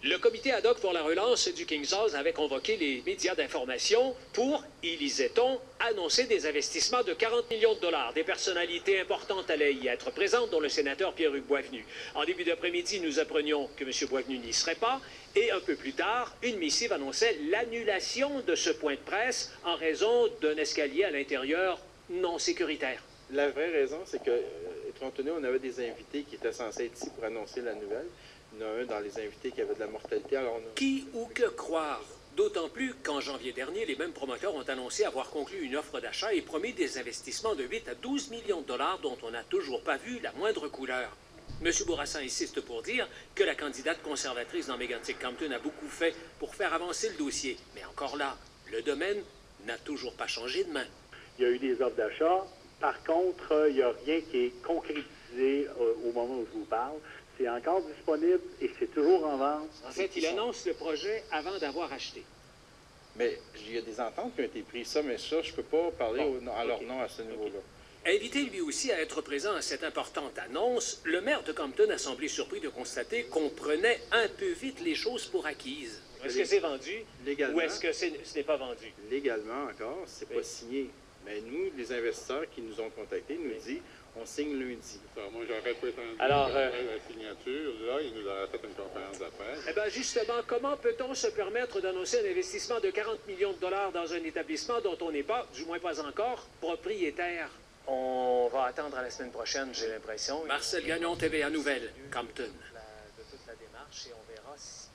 Le comité ad hoc pour la relance du Kings Hall avait convoqué les médias d'information pour, y lisait-on, annoncer des investissements de 40 millions de dollars. Des personnalités importantes allaient y être présentes, dont le sénateur Pierre-Hugues Boisvenu. En début d'après-midi, nous apprenions que M. Boisvenu n'y serait pas. Et un peu plus tard, une missive annonçait l'annulation de ce point de presse en raison d'un escalier à l'intérieur non sécuritaire. La vraie raison, c'est que, étant donné on avait des invités qui étaient censés être ici pour annoncer la nouvelle, il y en a un dans les invités qui avait de la mortalité, alors on a... Qui ou que croire? D'autant plus qu'en janvier dernier, les mêmes promoteurs ont annoncé avoir conclu une offre d'achat et promis des investissements de 8 à 12 millions de dollars dont on n'a toujours pas vu la moindre couleur. M. Bourassa insiste pour dire que la candidate conservatrice dans Mégantic-Compton a beaucoup fait pour faire avancer le dossier. Mais encore là, le domaine n'a toujours pas changé de main. Il y a eu des offres d'achat. Par contre, il n'y a rien qui est concrétisé au moment où je vous parle. C'est encore disponible et c'est toujours en vente. En fait, il annonce le projet avant d'avoir acheté. Mais il y a des ententes qui ont été prises, ça, mais ça, je ne peux pas parler à leur nom à ce niveau-là. Invité lui aussi à être présent à cette importante annonce, le maire de Compton a semblé surpris de constater qu'on prenait un peu vite les choses pour acquises. Est-ce que c'est vendu? Légalement. Ou est-ce que ce n'est pas vendu? Légalement encore, c'est pas signé. Mais nous, les investisseurs qui nous ont contactés, nous disent on signe lundi. Moi, j'aurais prétendu alors, la signature. Là, il nous aurait fait une conférence de presse. Eh bien, justement, comment peut-on se permettre d'annoncer un investissement de 40 millions de dollars dans un établissement dont on n'est pas, du moins pas encore, propriétaire? On va attendre à la semaine prochaine, j'ai l'impression. Marcel Gagnon, TVA Nouvelles, Compton. De toute la démarche et on verra si...